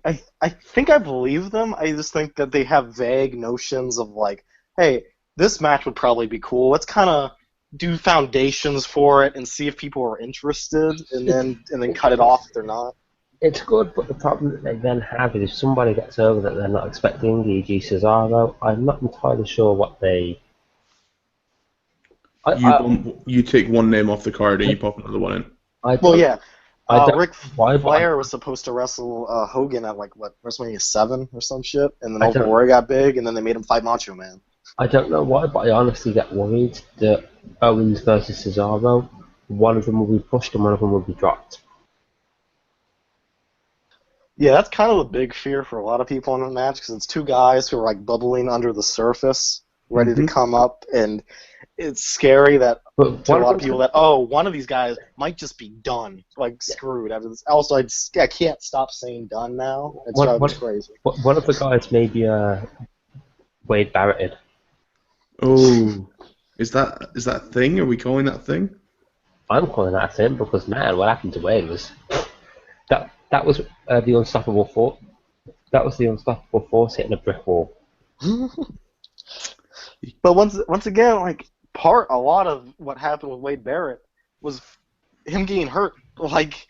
think I believe them. I just think that they have vague notions of like, hey, this match would probably be cool. Let's kind of do foundations for it and see if people are interested, and then cut it off if they're not. It's good, but the problem that they then have is if somebody gets over that they're not expecting, e.g. Cesaro, I'm not entirely sure what they... You take one name off the card and you pop another one in. Well, yeah. I don't Ric why, Flair was supposed to wrestle Hogan at like what WrestleMania 7 or some shit, and then I don't- Roy got big, and then they made him fight Macho Man. I don't know why, but I honestly get worried that Owens versus Cesaro, one of them will be pushed and one of them will be dropped. Yeah, that's kind of a big fear for a lot of people in the match because it's two guys who are like bubbling under the surface, ready to come up, and it's scary that to a lot of people that one of these guys might just be done, like screwed after this. Also, I can't stop saying done now. It's driving me crazy. One of the guys may be Wade Barrett. Oh, is that a thing? Are we calling that a thing? I'm calling that a thing because man, what happened to Wade was that was the unstoppable force. That was the unstoppable force hitting a brick wall. But once again, like a lot of what happened with Wade Barrett was him getting hurt. Like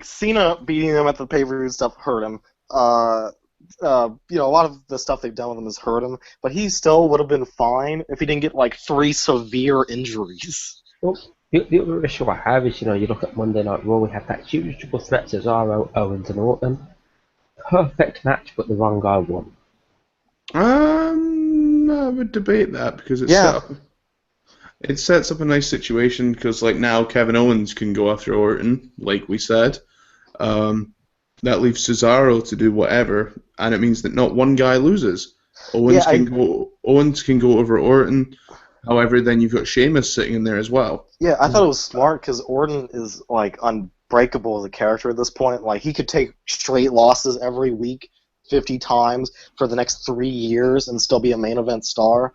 Cena beating him at the pay-per-view stuff hurt him. A lot of the stuff they've done with him has hurt him, but he still would have been fine if he didn't get like 3 severe injuries. Well, the other issue I have is, you look at Monday Night Raw, we had that huge triple threat Cesaro, Owens, and Orton. Perfect match, but the wrong guy won. I would debate that because it sets up a nice situation because like now Kevin Owens can go after Orton, like we said. That leaves Cesaro to do whatever, and it means that not one guy loses. Owens can go over Orton. However, then you've got Sheamus sitting in there as well. Yeah, I thought it was smart because Orton is like unbreakable as a character at this point. Like he could take straight losses every week, 50 times for the next 3 years and still be a main event star.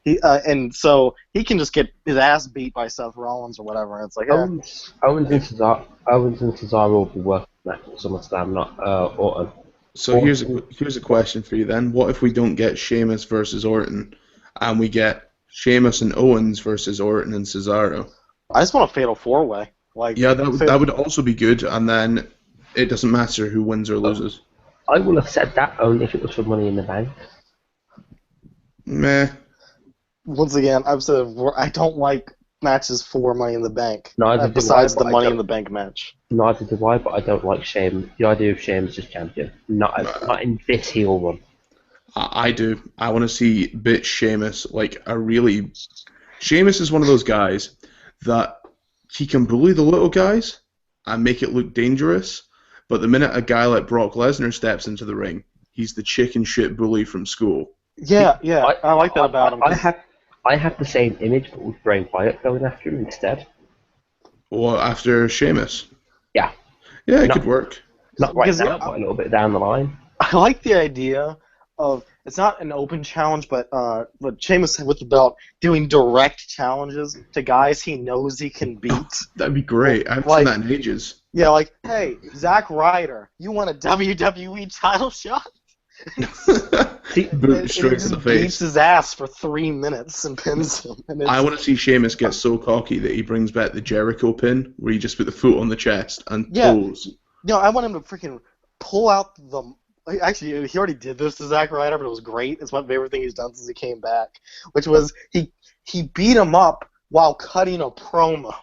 And so he can just get his ass beat by Seth Rollins or whatever. And it's like Owens and Cesaro will be working that at SummerSlam, not Orton. So here's a question for you then. What if we don't get Sheamus versus Orton, and we get Sheamus and Owens versus Orton and Cesaro? I just want a fatal 4-way. That would also be good, and then it doesn't matter who wins or loses. I would have said that only if it was for Money in the Bank. Meh. Once again, I've said I don't like matches for Money in the Bank. Besides the Money in the Bank match. Neither do I, but I don't like Sheamus. The idea of Sheamus as champion. Not in this heel run. I do. I want to see bitch Sheamus like a really... Sheamus is one of those guys that he can bully the little guys and make it look dangerous, but the minute a guy like Brock Lesnar steps into the ring, he's the chicken shit bully from school. Yeah, I like that about him. I have the same image, but with Bray Wyatt going after him instead. Well, after Sheamus? Yeah. Yeah, it could work. Not right now, but a little bit down the line. I like the idea of, it's not an open challenge, but Sheamus with the belt doing direct challenges to guys he knows he can beat. That'd be great. I haven't seen that in ages. Yeah, like, hey, Zack Ryder, you want a WWE title shot? Boot straight to the face. Beats his ass for 3 minutes and pins him. I want to see Sheamus get so cocky that he brings back the Jericho pin, where you just put the foot on the chest and pose. No, I want him to freaking pull out the... Actually, he already did this to Zack Ryder, but it was great. It's my favorite thing he's done since he came back, which was he beat him up while cutting a promo.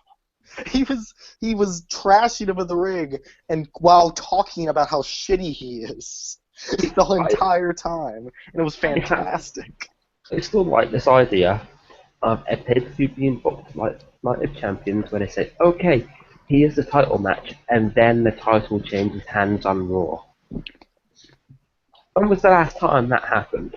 He was trashing him in the ring and while talking about how shitty he is the entire time, and it was fantastic. I still like this idea of a pay-per-view being booked like Night of Champions, where they say, okay, here's the title match, and then the title changes hands on Raw. When was the last time that happened?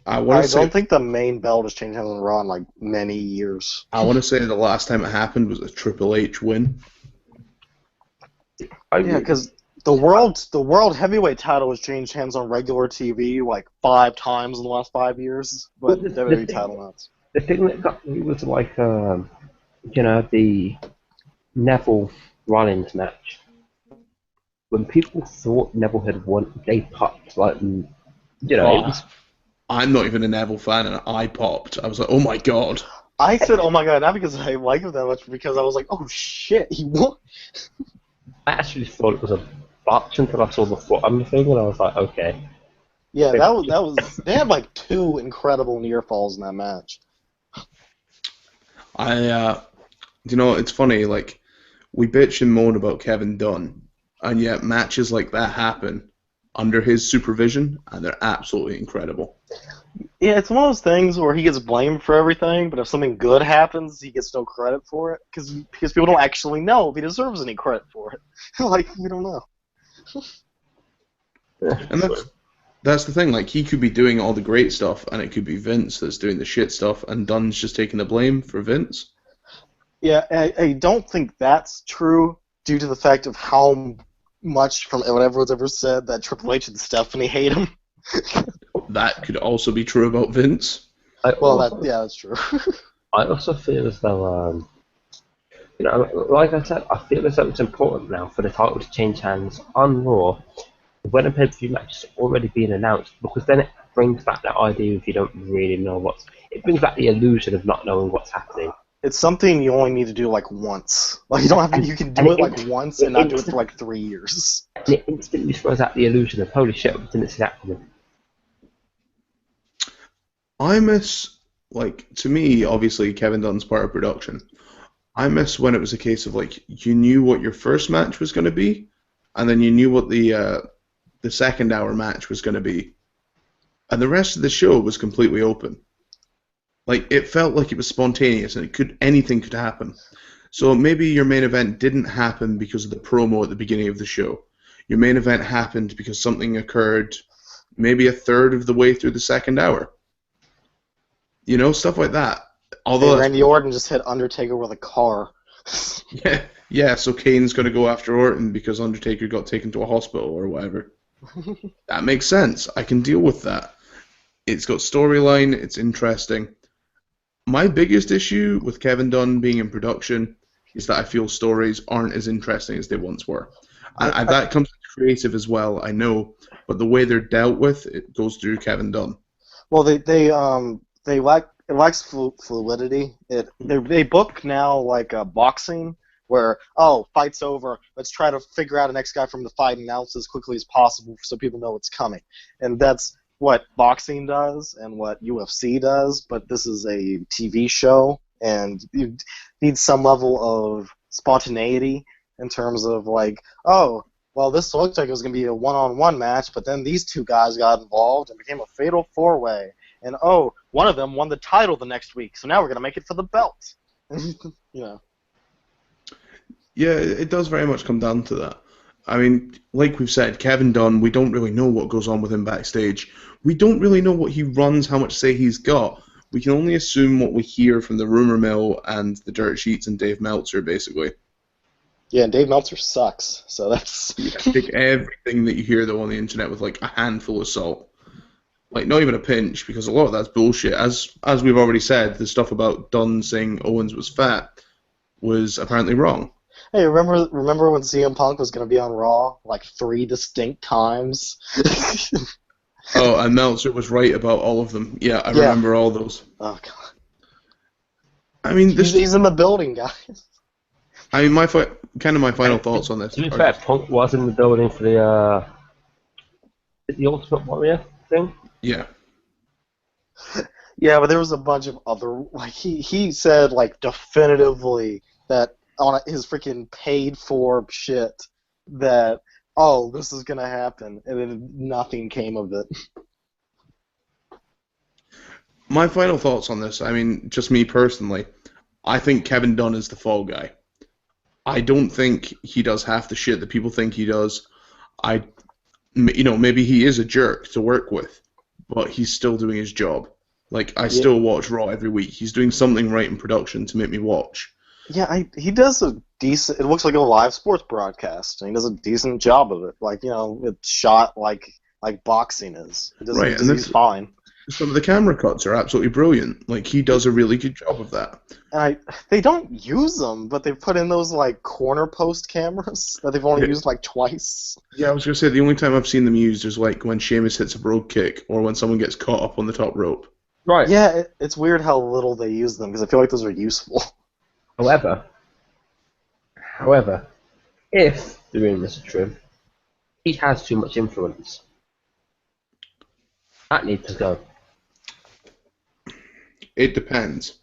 I want I to say don't think the main belt has changed hands on Raw in like many years. the last time it happened was a Triple H win. Yeah, because the world heavyweight title has changed hands on regular TV like 5 times in the last 5 years, But but WWE title not. the thing that got me was like, the Neville Rollins match. When people thought Neville had won, they popped like, it Oh, was. I'm not even a Neville fan, and I popped. I was like, oh my god. I said, "Oh my god!" Not because I like him that much, because I was like, "Oh shit, he won!" I actually thought it was a botch until I saw the foot on the thing, and I was like, okay. Yeah, that was. They had like 2 incredible near falls in that match. It's funny, like, we bitch and moan about Kevin Dunn, and yet matches like that happen under his supervision, and they're absolutely incredible. Yeah, it's one of those things where he gets blamed for everything, but if something good happens, he gets no credit for it because people don't actually know if he deserves any credit for it. Like we don't know. And that's the thing, like, he could be doing all the great stuff, and it could be Vince that's doing the shit stuff, and Dunn's just taking the blame for Vince. Yeah, I don't think that's true due to the fact of how much from what everyone's ever said that Triple H and Stephanie hate him. That could also be true about Vince. That's true. I also feel as though, like I said, I feel as though it's important now for the title to change hands on Raw when a pay-per-view match has already been announced, because then it brings back that idea if you don't really know it brings back the illusion of not knowing what's happening. It's something you only need to do like once. Like you don't have to. You can do it like once and not do it for like 3 years. And it instantly throws out the illusion of holy shit, we didn't see that coming. I miss, like, to me, obviously, Kevin Dunn's part of production. I miss when it was a case of, like, you knew what your first match was going to be, and then you knew what the second hour match was going to be, and the rest of the show was completely open. Like, it felt like it was spontaneous, and anything could happen. So maybe your main event didn't happen because of the promo at the beginning of the show. Your main event happened because something occurred maybe a third of the way through the second hour. Stuff like that. Although Randy Orton just hit Undertaker with a car. Yeah. So Kane's going to go after Orton because Undertaker got taken to a hospital or whatever. That makes sense. I can deal with that. It's got storyline. It's interesting. My biggest issue with Kevin Dunn being in production is that I feel stories aren't as interesting as they once were. And that comes to creative as well, I know, but the way they're dealt with, it goes through Kevin Dunn. Well, it lacks fluidity. They book now like boxing where fight's over. Let's try to figure out the next guy from the fight and announce as quickly as possible so people know it's coming. And that's what boxing does and what UFC does. But this is a TV show, and you need some level of spontaneity in terms of like, this looked like it was going to be a one-on-one match, but then these two guys got involved and became a fatal four-way. And, one of them won the title the next week, so now we're going to make it for the belt. Yeah, it does very much come down to that. I mean, like we've said, Kevin Dunn, we don't really know what goes on with him backstage. We don't really know what he runs, how much say he's got. We can only assume what we hear from the rumor mill and the dirt sheets and Dave Meltzer, basically. Yeah, and Dave Meltzer sucks, so that's... Take everything that you hear, though, on the internet with, like, a handful of salt. Like, not even a pinch, because a lot of that's bullshit. As we've already said, the stuff about Dunn saying Owens was fat was apparently wrong. Hey, remember when CM Punk was going to be on Raw, like 3 distinct times? And Meltzer was right about all of them. Yeah, I remember all those. Oh, God. I mean, he's in the building, guys. I mean, my final thoughts on this. To be fair, Punk was in the building for the Ultimate Warrior thing. Yeah. Yeah, but there was a bunch of other... Like, he said, like, definitively that on his freaking paid-for shit that, this is going to happen, and then nothing came of it. My final thoughts on this, I mean, just me personally, I think Kevin Dunn is the fall guy. I don't think he does half the shit that people think he does. Maybe he is a jerk to work with, but he's still doing his job. Like, I Yeah, still watch Raw every week. He's doing something right in production to make me watch. yeah. He does a decent. It looks like a live sports broadcast, and he does a decent job of it. Like it's shot like boxing is. Right, and He's fine. some of the camera cuts are absolutely brilliant. Like, he does a really good job of that. And they don't use them, but they've put in those like corner post cameras that they've only Yeah. used like twice. Yeah, I was going to say, the only time I've seen them used is like when Sheamus hits a brogue kick or when someone gets caught up on the top rope. Right. Yeah, it's weird how little they use them because I feel like those are useful. However, if the rumors are true, he has too much influence. That needs to go. It depends.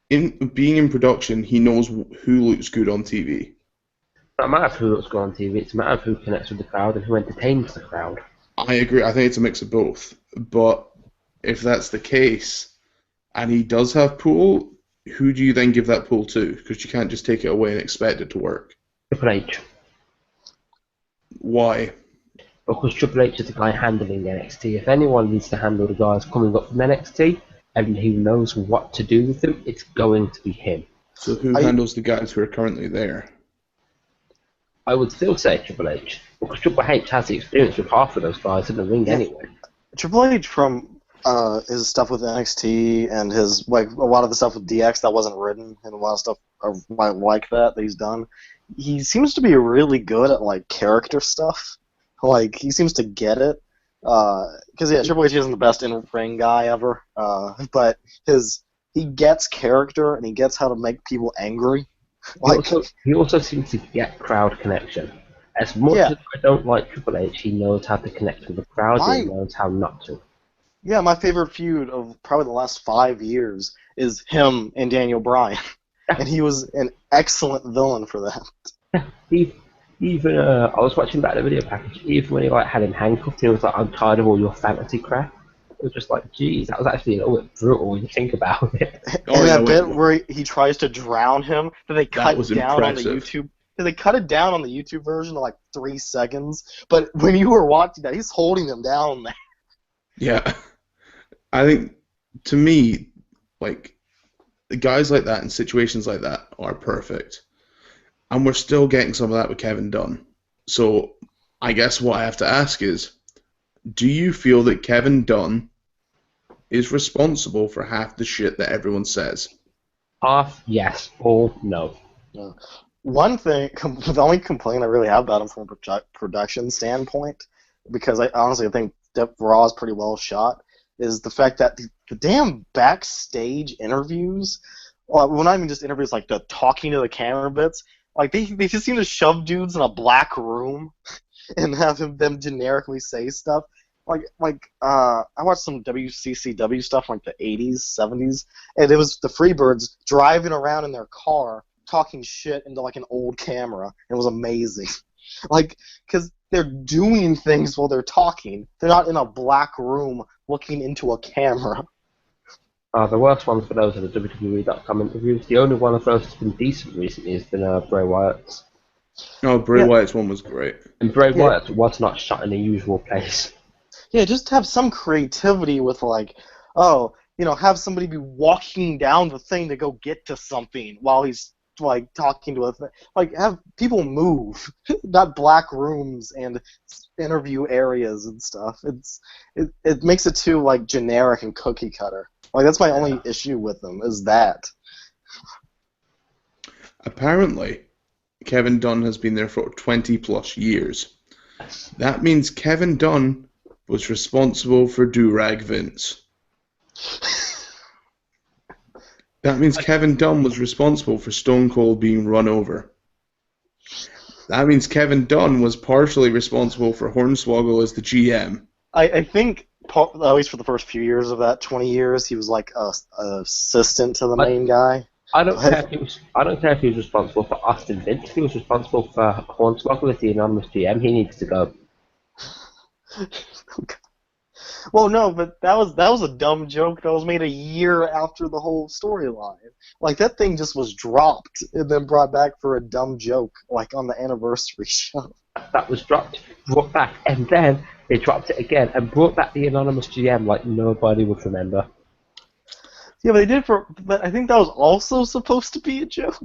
In being in production, he knows who looks good on TV. It's not a matter of who looks good on TV, it's a matter of who connects with the crowd and who entertains the crowd. I agree. I think it's a mix of both. But if that's the case, and he does have pull, who do you then give that pull to? Because you can't just take it away and expect it to work. Triple H. Why? Because Triple H is the guy handling NXT. If anyone needs to handle the guys coming up from NXT, and he knows what to do with them, it's going to be him. So who handles the guys who are currently there? I would still say Triple H, because Triple H has the experience with half of those guys in the ring anyway. Triple H from his stuff with NXT and his like a lot of the stuff with DX that wasn't written and a lot of stuff like that he's done. He seems to be really good at like character stuff. Like he seems to get it. Because Triple H isn't the best in-ring guy ever. But he gets character and he gets how to make people angry. Like He also seems to get crowd connection. As much as I don't like Triple H, he knows how to connect with the crowd and he knows how not to. Yeah, my favorite feud of probably the last 5 years is him and Daniel Bryan. And he was an excellent villain for that. Even I was watching back the video package, even when he like had him handcuffed, he was like, I'm tired of all your fantasy crap. It was just like, geez, that was actually a little bit brutal when you think about it. And that bit where he tries to drown him, that they cut down on the YouTube. They cut it down on the YouTube version to like 3 seconds. But when you were watching that, he's holding him down there. Yeah. I think, to me, like, guys like that in situations like that are perfect. And we're still getting some of that with Kevin Dunn. So I guess what I have to ask is, do you feel that Kevin Dunn is responsible for half the shit that everyone says? Half, yes. All, no. Yeah. One thing, the only complaint I really have about him from a production standpoint, because I honestly think that Raw is pretty well shot, is the fact that the damn backstage interviews, well, not even just interviews, like the talking to the camera bits, like they just seem to shove dudes in a black room and have them generically say stuff. I watched some WCCW stuff from like the 80s, 70s, and it was the Freebirds driving around in their car talking shit into like an old camera, and it was amazing. Like, because they're doing things while they're talking. They're not in a black room looking into a camera. The worst ones for those are the WWE.com interviews. The only one of those that's been decent recently has been Bray Wyatt's. Oh, Bray Wyatt's one was great. And Bray Wyatt was not shot in the usual place. Yeah, just have some creativity with like, have somebody be walking down the thing to go get to something while he's like talking to us. Like, have people move, not black rooms and interview areas and stuff. It makes it too like generic and cookie cutter. Like that's my only issue with them is that. Apparently, Kevin Dunn has been there for 20 plus years. That means Kevin Dunn was responsible for Do-Rag Vince. That means Kevin Dunn was responsible for Stone Cold being run over. That means Kevin Dunn was partially responsible for Hornswoggle as the GM. I think, at least for the first few years of that 20 years, he was like a assistant to the main guy. I don't care if he was responsible for Austin Vince. If he was responsible for Hornswoggle as the anonymous GM, he needs to go. Well, no, but that was a dumb joke that was made a year after the whole storyline. Like, that thing just was dropped and then brought back for a dumb joke, like on the anniversary show. That was dropped, brought back, and then He dropped it again and brought back the anonymous GM like nobody would remember. Yeah, but they did but I think that was also supposed to be a joke.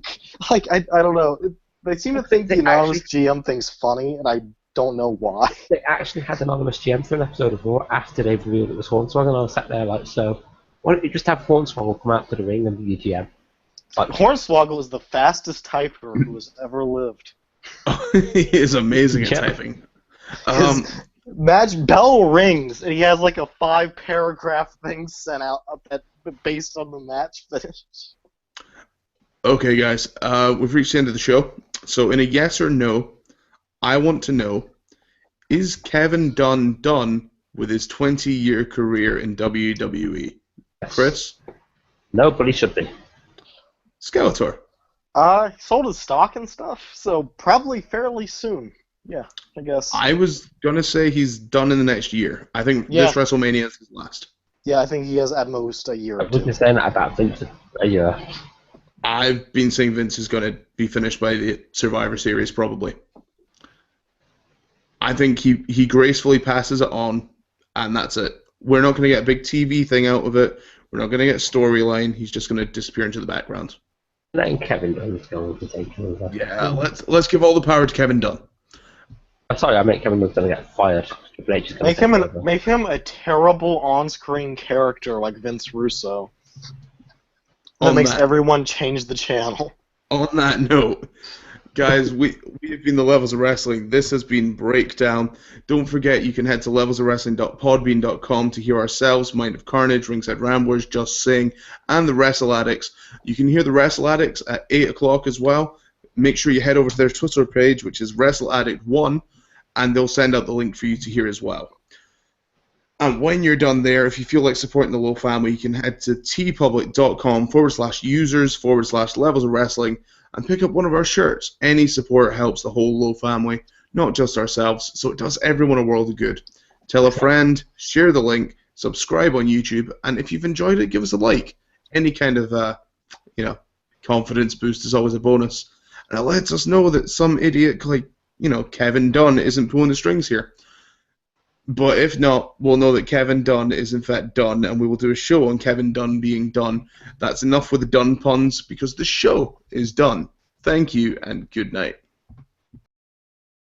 Like, I don't know. They seem to think the anonymous GM thing's funny, and I don't know why. They actually had anonymous GM for an episode of Raw after they revealed it was Hornswoggle, and I was sat there like, so why don't you just have Hornswoggle come out to the ring and be your GM? Like, Hornswoggle is the fastest typer who has ever lived. He is amazing at typing. Match bell rings, and he has like a 5-paragraph thing sent out based on the match finish. Okay, guys, we've reached the end of the show. So, in a yes or no, I want to know: is Kevin Dunn done with his 20-year career in WWE? yes. Chris? No, but he should be. Skeletor? He sold his stock and stuff, so probably fairly soon. Yeah, I guess. I was going to say he's done in the next year. I think this WrestleMania is his last. Yeah, I think he has at most a year or two. I was just saying that about Vince a year. I've been saying Vince is going to be finished by the Survivor Series, probably. I think he gracefully passes it on, and that's it. We're not going to get a big TV thing out of it. We're not going to get storyline. He's just going to disappear into the background. Letting Kevin Dunn's going to take over. Yeah, let's give all the power to Kevin Dunn. I'm sorry, I meant Kevin Dunn's going to get fired. Make him a terrible on-screen character like Vince Russo. That makes everyone change the channel. On that note, guys, we have been the Levels of Wrestling. This has been Breakdown. Don't forget you can head to levelsofwrestling.podbean.com to hear ourselves, Mind of Carnage, Ringside Ramblers, Just Sing, and the Wrestle Addicts. You can hear the Wrestle Addicts at 8 o'clock as well. Make sure you head over to their Twitter page, which is WrestleAddict1, and they'll send out the link for you to hear as well. And when you're done there, if you feel like supporting the Low family, you can head to tpublic.com/users/levels of wrestling and pick up one of our shirts. Any support helps the whole Low family, not just ourselves, so it does everyone a world of good. Tell a friend, share the link, subscribe on YouTube, and if you've enjoyed it, give us a like. Any kind of, confidence boost is always a bonus. And it lets us know that some idiot like, Kevin Dunn isn't pulling the strings here. But if not, we'll know that Kevin Dunn is in fact done, and we will do a show on Kevin Dunn being done. That's enough with the Dunn puns, because the show is done. Thank you, and good night.